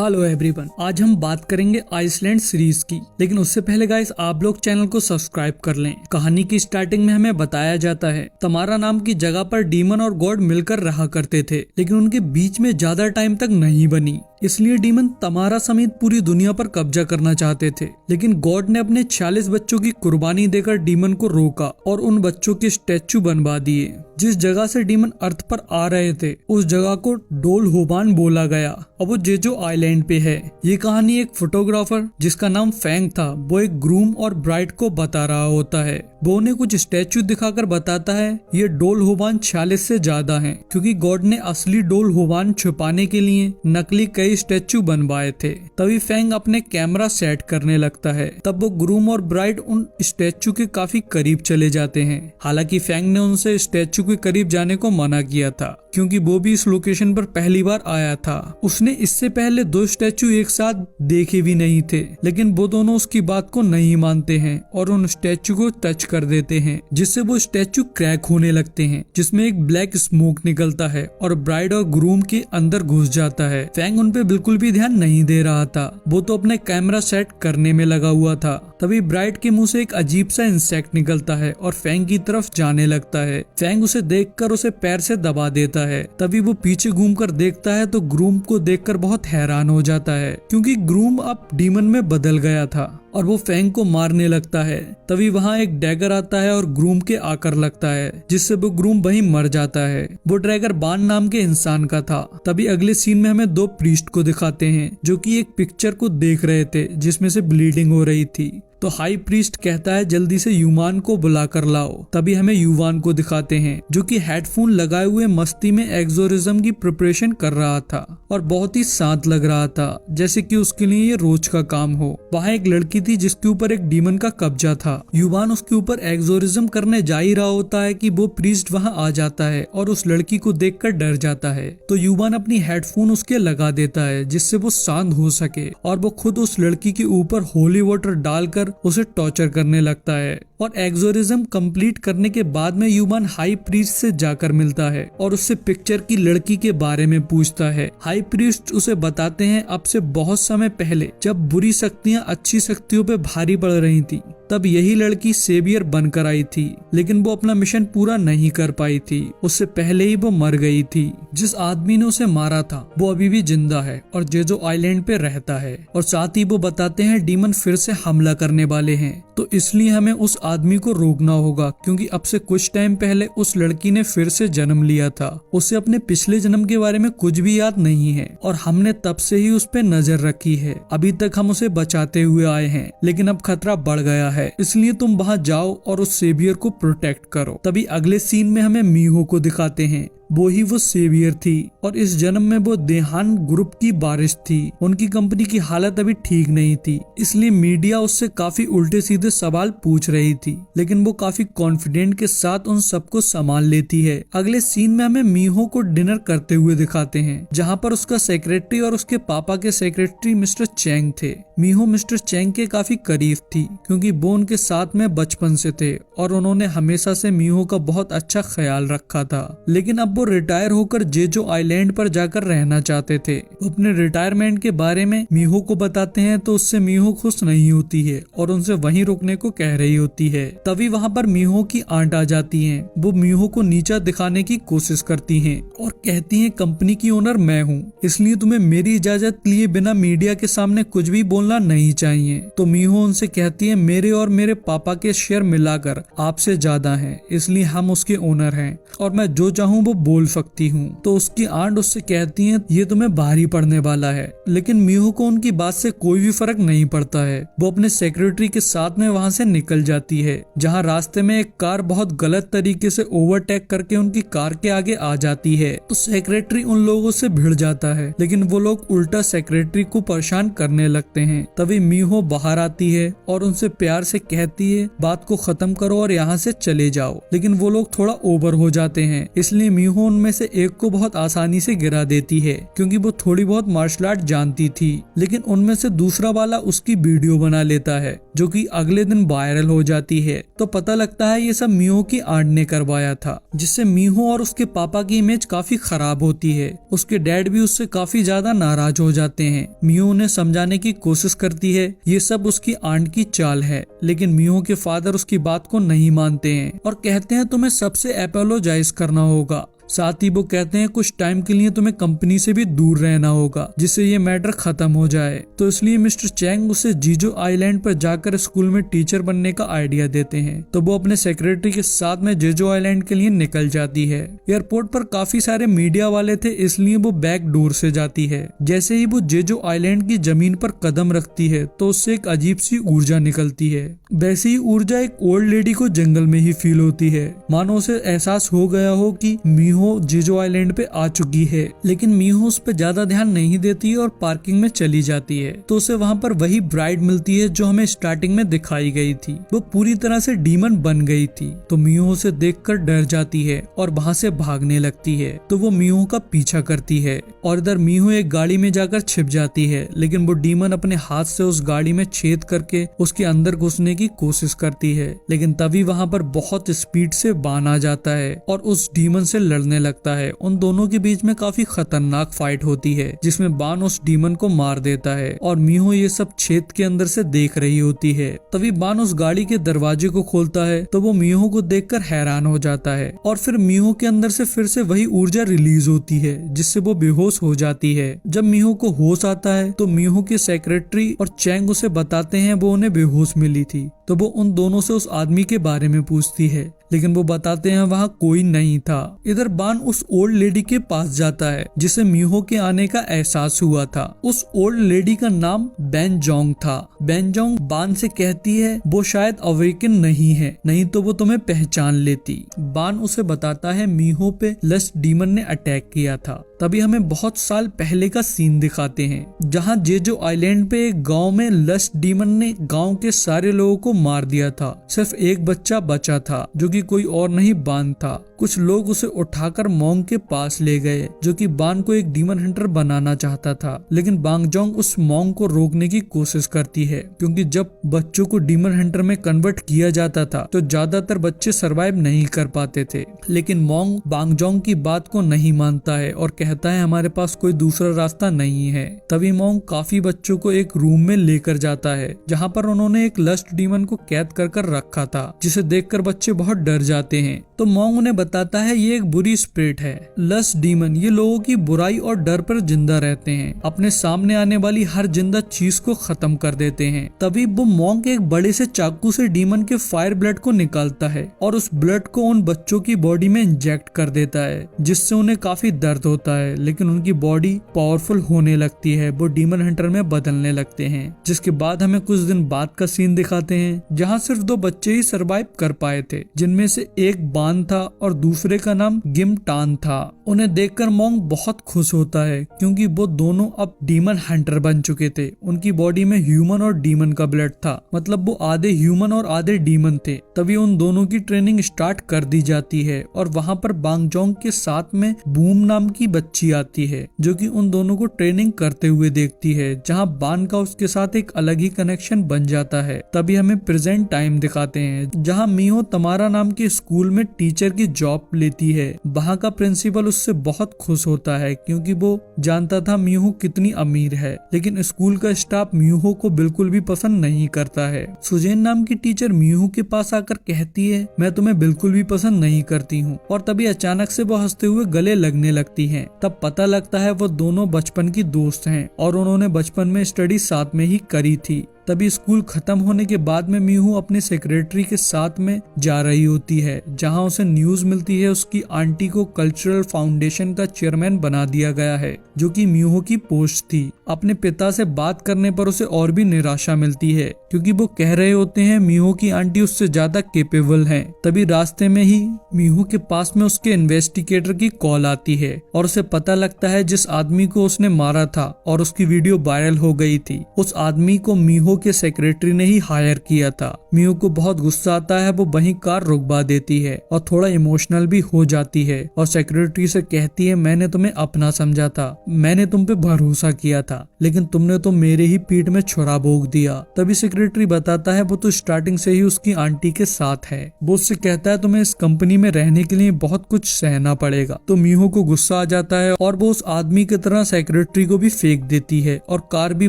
Hello everyone, आज हम बात करेंगे आइसलैंड सीरीज की। लेकिन उससे पहले गाइस आप लोग चैनल को सब्सक्राइब कर लें। कहानी की स्टार्टिंग में हमें बताया जाता है तमारा नाम की जगह पर डीमन और गॉड मिलकर रहा करते थे, लेकिन उनके बीच में ज्यादा टाइम तक नहीं बनी। इसलिए डीमन तमारा समेत पूरी दुनिया पर कब्जा करना चाहते थे, लेकिन गॉड ने अपने 46 बच्चों की कुर्बानी देकर डीमन को रोका और उन बच्चों के स्टैचू बनवा दिए। जिस जगह से डीमन अर्थ पर आ रहे थे उस जगह को डोल होबान बोला गया। अब वो जेजो आइलैंड पे है। ये कहानी एक फोटोग्राफर जिसका नाम फैंग था, वो एक ग्रूम और ब्राइड को बता रहा होता है। वो उन्हें कुछ स्टैचू दिखाकर बताता है ये डोल होबान 46 से ज्यादा हैं, क्योंकि गॉड ने असली डोल होबान छुपाने के लिए नकली कई स्टैचू बनवाए थे। तभी फैंग अपने कैमरा सेट करने लगता है। तब वो ग्रूम और ब्राइड उन स्टैचू के काफी करीब चले जाते हैं। हालांकि फैंग ने उनसे स्टैचू के करीब जाने को मना किया था, क्योंकि वो भी इस लोकेशन पर पहली बार आया था। उसने इससे पहले 2 स्टैचू एक साथ देखे भी नहीं थे, लेकिन वो दोनों उसकी बात को नहीं मानते हैं और उन स्टैचू को टच कर देते हैं, जिससे वो स्टैचू क्रैक होने लगते हैं, जिसमें एक ब्लैक स्मोक निकलता है और ब्राइड और ग्रूम के अंदर घुस जाता है। फैंग उन पे बिल्कुल भी ध्यान नहीं दे रहा था, वो तो अपने कैमरा सेट करने में लगा हुआ था। तभी ब्राइड के मुंह से एक अजीब सा इंसेक्ट निकलता है और फैंग की तरफ जाने लगता है। फैंग उसे देखकर उसे पैर से दबा देता है। तभी वो पीछे घूमकर देखता है तो ग्रूम को देखकर बहुत हैरान हो जाता है, क्योंकि ग्रूम अब डीमन में बदल गया था और वो फैंग को मारने लगता है। तभी वहाँ एक डैगर आता है और ग्रूम के आकर लगता है, जिससे वो ग्रूम वहीं मर जाता है। वो डैगर बान नाम के इंसान का था। तभी अगले सीन में हमें 2 प्रीस्ट को दिखाते हैं जो कि एक पिक्चर को देख रहे थे जिसमें से ब्लीडिंग हो रही थी। तो हाई प्रीस्ट कहता है जल्दी से युवान को बुला कर लाओ। तभी हमें युवान को दिखाते हैं जो कि हेडफोन लगाए हुए मस्ती में एक्सोरिज्म की प्रिपरेशन कर रहा था और बहुत ही शांत लग रहा था, जैसे कि उसके लिए ये रोज का काम हो। वहाँ एक लड़की थी जिसके ऊपर एक डीमन का कब्जा था। युवान उसके ऊपर एक्सोरिज्म करने जा ही रहा होता है कि वो प्रीस्ट वहाँ आ जाता है और उस लड़की को देखकर डर जाता है। तो युवान अपनी हेडफोन उसके लगा देता है जिससे वो शांत हो सके, और वो खुद उस लड़की के ऊपर होली वाटर डालकर उसे टॉर्चर करने लगता है। और एक्सोरिज्म कंप्लीट करने के बाद में युवान हाई प्रीस्ट से जाकर मिलता है और उससे पिक्चर की लड़की के बारे में पूछता है। हाई प्रीस्ट उसे बताते हैं अब से बहुत समय पहले जब बुरी शक्तियां अच्छी शक्तियों पे भारी पड़ रही थी, तब यही लड़की सेवियर बनकर आई थी, लेकिन वो अपना मिशन पूरा नहीं कर पाई थी। उससे पहले ही वो मर गई थी। जिस आदमी ने उसे मारा था वो अभी भी जिंदा है और जेजो आइलैंड पे रहता है। और साथ ही वो बताते हैं डीमन फिर से हमला करने वाले हैं, तो इसलिए हमें उस आदमी को रोकना होगा, क्योंकि अब से कुछ टाइम पहले उस लड़की ने फिर से जन्म लिया था। उसे अपने पिछले जन्म के बारे में कुछ भी याद नहीं है और हमने तब से ही उस पे नजर रखी है। अभी तक हम उसे बचाते हुए आए हैं, लेकिन अब खतरा बढ़ गया है, इसलिए तुम वहाँ जाओ और उस सेवियर को प्रोटेक्ट करो। तभी अगले सीन में हमें मीहो को दिखाते हैं। वो सेवियर थी और इस जन्म में वो देहान ग्रुप की बारिश थी। उनकी कंपनी की हालत अभी ठीक नहीं थी, इसलिए मीडिया उससे काफी उल्टे सीधे सवाल पूछ रही थी, लेकिन वो काफी कॉन्फिडेंट के साथ उन सबको संभाल लेती है। अगले सीन में हमें मीहो को डिनर करते हुए दिखाते हैं, जहाँ पर उसका सेक्रेटरी और उसके पापा के सेक्रेटरी मिस्टर चैंग थे। मीहो मिस्टर चैंग के काफी करीब थी, क्योंकि वो उनके साथ में बचपन से थे और उन्होंने हमेशा से मीहो का बहुत अच्छा ख्याल रखा था। लेकिन अब वो रिटायर होकर जेजो आइलैंड पर जाकर रहना चाहते थे। अपने रिटायरमेंट के बारे में मीहो को बताते हैं तो उससे मीहो खुश नहीं होती है और उनसे वहीं रुकने को कह रही होती है। तभी वहाँ पर मीहो की आंट आ जाती हैं। वो मीहो को नीचा दिखाने की कोशिश करती हैं और कहती हैं कंपनी की ओनर मैं हूँ, इसलिए तुम्हें मेरी इजाजत लिए बिना मीडिया के सामने कुछ भी बोलना नहीं चाहिए। तो मीहो उनसे कहती है मेरे और मेरे पापा के शेयर मिलाकर आपसे ज्यादा हैं, इसलिए हम उसके ओनर हैं और मैं जो चाहूँ वो बोल सकती हूँ। तो उसकी आंट उससे कहती है ये तुम्हें भारी पड़ने वाला है, लेकिन मीहो को उनकी बात से कोई भी फर्क नहीं पड़ता है। वो अपने सेक्रेटरी के साथ में वहाँ से निकल जाती है, जहाँ रास्ते में एक कार बहुत गलत तरीके से ओवरटेक करके उनकी कार के आगे आ जाती है। तो सेक्रेटरी उन लोगों से भिड़ जाता है, लेकिन वो लोग उल्टा सेक्रेटरी को परेशान करने लगते हैं। तभी मीहो बाहर आती है और उनसे प्यार से कहती है बात को खत्म करो और यहाँ से चले जाओ, लेकिन वो लोग थोड़ा ओवर हो जाते हैं, इसलिए मीहो उनमें से एक को बहुत आसानी से गिरा देती है क्योंकि वो थोड़ी बहुत मार्शल आर्ट जानती थी। लेकिन उनमें से दूसरा वाला उसकी वीडियो बना लेता है जो कि अगले दिन वायरल हो जाती है। तो पता लगता है ये सब मीहो की आंट ने करवाया था, जिससे मीहो और उसके पापा की इमेज काफी खराब होती है। उसके डैड भी उससे काफी ज्यादा नाराज हो जाते हैं। मीहो उन्हें समझाने की कोशिश करती है ये सब उसकी आंट की चाल है, लेकिन मीहो के फादर उसकी बात को नहीं मानते हैं और कहते हैं तुम्हें सबसे अपोलोजाइज करना होगा। साथ ही वो कहते हैं कुछ टाइम के लिए तुम्हें कंपनी से भी दूर रहना होगा जिससे ये मैटर खत्म हो जाए। तो इसलिए मिस्टर चैंग उसे जीजो आइलैंड पर जाकर स्कूल में टीचर बनने का आइडिया देते हैं। तो वो अपने सेक्रेटरी के साथ में जीजो आइलैंड के लिए निकल जाती है। एयरपोर्ट पर काफी सारे मीडिया वाले थे, इसलिए वो बैक डोर से जाती है। जैसे ही वो जेजो आइलैंड की जमीन पर कदम रखती है तो उससे एक अजीब सी ऊर्जा निकलती है। वैसी ही ऊर्जा एक ओल्ड लेडी को जंगल में ही फील होती है, मानो उसे एहसास हो गया हो कि मीहो जीजो आइलैंड पे आ चुकी है। लेकिन मीहो उस पे ज्यादा ध्यान नहीं देती और पार्किंग में चली जाती है। तो उसे वहाँ पर वही ब्राइड मिलती है जो हमें स्टार्टिंग में दिखाई गई थी। वो पूरी तरह से डीमन बन गई थी। तो मीहो उसे देखकर डर जाती है और वहाँ से भागने लगती है। तो वो मीहो का पीछा करती है और इधर मीहो एक गाड़ी में जाकर छिप जाती है, लेकिन वो डीमन अपने हाथ से उस गाड़ी में छेद करके उसके अंदर घुसने की कोशिश करती है। लेकिन तभी वहाँ पर बहुत स्पीड से बान आ जाता है और उस डीमन से लड़ने लगता है। उन दोनों के बीच में काफी खतरनाक फाइट होती है जिसमें बान उस डीमन को मार देता है और मीहो ये सब छेद के अंदर से देख रही होती है। तभी बान उस गाड़ी के दरवाजे को खोलता है तो वो मीहो को देखकर हैरान हो जाता है और फिर मीहो के अंदर से फिर से वही ऊर्जा रिलीज होती है जिससे वो बेहोश हो जाती है। जब मीहो को होश आता है तो मीहो के सेक्रेटरी और चैंग उसे बताते हैं वो उन्हें बेहोश मिली थी। तो वो उन दोनों से उस आदमी के बारे में पूछती है, लेकिन वो बताते हैं वहाँ कोई नहीं था। इधर बान उस ओल्ड लेडी के पास जाता है जिसे मीहो के आने का एहसास हुआ था। उस ओल्ड लेडी का नाम बेनजोंग था। बेनजोंग बान से कहती है वो शायद अवेकन नहीं है, नहीं तो वो तुम्हें पहचान लेती। बान उसे बताता है मीहो पे लस्ट डीमन ने अटैक किया था। तभी हमें बहुत साल पहले का सीन दिखाते हैं जहाँ जेजो आइलैंड पे एक गांव में लस्ट डीमन ने गांव के सारे लोगों को मार दिया था। सिर्फ एक बच्चा बचा था जो कि कोई और नहीं बान था। कुछ लोग उसे उठाकर मोंग के पास ले गए जो कि बान को एक डीमन हंटर बनाना चाहता था, लेकिन बांगजोंग उस मोंग को रोकने की कोशिश करती है क्योंकि जब बच्चों को डीमन हंटर में कन्वर्ट किया जाता था तो ज्यादातर बच्चे सरवाइव नहीं कर पाते थे। लेकिन मोंग बांगजोंग की बात को नहीं मानता है और कहता है हमारे पास कोई दूसरा रास्ता नहीं है। तभी मोंग काफी बच्चों को एक रूम में लेकर जाता है जहाँ पर उन्होंने एक लस्ट डीमन को कैद कर रखा था, जिसे देखकर बच्चे बहुत डर जाते हैं। तो मोंग उन्हें बताता है ये एक बुरी स्पिरिट है। लस्ट डीमन ये लोगों की बुराई और डर पर जिंदा रहते हैं, अपने सामने आने वाली हर जिंदा चीज को खत्म कर देते हैं। तभी वो मोंग एक बड़े से चाकू से डीमन के फायर ब्लड को निकालता है और उस ब्लड को उन बच्चों की बॉडी में इंजेक्ट कर देता है, जिससे उन्हें काफी दर्द होता है, लेकिन उनकी बॉडी पावरफुल होने लगती है। वो डीमन हंटर में बदलने लगते हैं, जिसके बाद हमें कुछ दिन बाद का सीन दिखाते हैं जहाँ सिर्फ 2 बच्चे ही सरवाइव कर पाए थे, जिनमें से एक बान था और दूसरे का नाम गिम टान था। उन्हें देखकर मोंग बहुत खुश होता है क्योंकि वो दोनों अब डीमन हंटर बन चुके थे। उनकी बॉडी में ह्यूमन और डीमन का ब्लड था, मतलब वो आधे ह्यूमन और आधे डीमन थे। तभी उन दोनों की ट्रेनिंग स्टार्ट कर दी जाती है और वहाँ पर बांगजोंग के साथ में बूम नाम की बच्ची आती है जो कि उन दोनों को ट्रेनिंग करते हुए देखती है, जहाँ बान का उसके साथ एक अलग ही कनेक्शन बन जाता है। तभी हमें प्रेजेंट टाइम दिखाते हैं जहाँ मीहो तमारा नाम के स्कूल में टीचर की जॉब लेती है। वहाँ का प्रिंसिपल उससे बहुत खुश होता है क्योंकि वो जानता था मीहो कितनी अमीर है, लेकिन स्कूल का स्टाफ मीहो को बिल्कुल भी पसंद नहीं करता है। सुजेन नाम की टीचर मीहो के पास आकर कहती है मैं तुम्हें बिल्कुल भी पसंद नहीं करती हूँ, और तभी अचानक से वो हंसते हुए गले लगने लगती हैं। तब पता लगता है वो दोनों बचपन की दोस्त हैं और उन्होंने बचपन में स्टडी साथ में ही करी थी। तभी स्कूल खत्म होने के बाद में मीहू अपने सेक्रेटरी के साथ में जा रही होती है, जहां उसे न्यूज मिलती है उसकी आंटी को कल्चरल फाउंडेशन का चेयरमैन बना दिया गया है, जो कि मीहू की पोस्ट थी। अपने पिता से बात करने पर उसे और भी निराशा मिलती है, क्योंकि वो कह रहे होते हैं मीहो की आंटी उससे ज्यादा केपेबल हैं। तभी रास्ते में ही मीहो के पास में उसके इन्वेस्टिगेटर की कॉल आती है और उसे पता लगता है जिस आदमी को उसने मारा था और उसकी वीडियो वायरल हो गई थी, उस आदमी को मीहो के सेक्रेटरी ने ही हायर किया था। मीहो को बहुत गुस्सा आता है, वो वहीं कार रुकवा देती है और थोड़ा इमोशनल भी हो जाती है और सेक्रेटरी से कहती है मैंने तुम्हें अपना समझा था, मैंने तुम पे भरोसा किया था, लेकिन तुमने तो मेरे ही पीठ में छुरा भोंक दिया। तभी सेक्रेटरी बताता है वो तो स्टार्टिंग से ही उसकी आंटी के साथ है। वो उससे कहता है तुम्हें इस कंपनी में रहने के लिए बहुत कुछ सहना पड़ेगा। तो मीहो को गुस्सा आ जाता है और वो उस आदमी की तरह सेक्रेटरी को भी फेंक देती है और कार भी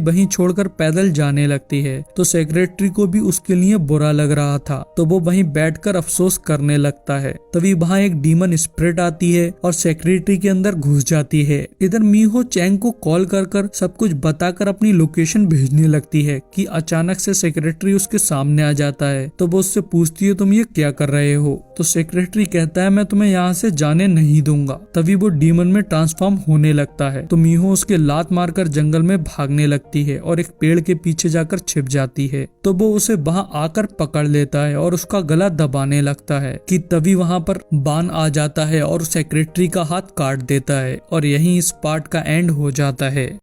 वहीं छोड़कर पैदल जाने लगती है। तो सेक्रेटरी को भी उसके लिए बुरा लग रहा था, तो वो वहीं बैठकर अफसोस करने लगता है। तभी वहाँ एक डीमन स्पिरिट आती है और सेक्रेटरी के अंदर घुस जाती है। इधर मीहो चैंग को कॉल कर सब कुछ बताकर अपनी लोकेशन भेजने लगती है कि अचानक से सेक्रेटरी उसके सामने आ जाता है। तो वो उससे पूछती है तुम ये क्या कर रहे हो? तो सेक्रेटरी कहता है मैं तुम्हें यहाँ से जाने नहीं दूंगा। तभी वो डीमन में ट्रांसफॉर्म होने लगता है। तो मीहो उसके लात मारकर जंगल में भागने लगती है और एक पेड़ के पीछे जाकर छिप जाती है। तो वो उसे वहाँ आकर पकड़ लेता है और उसका गला दबाने लगता है कि तभी वहाँ पर बान आ जाता है और सेक्रेटरी का हाथ काट देता है और यहीं इस पार्ट का एंड हो जाता है।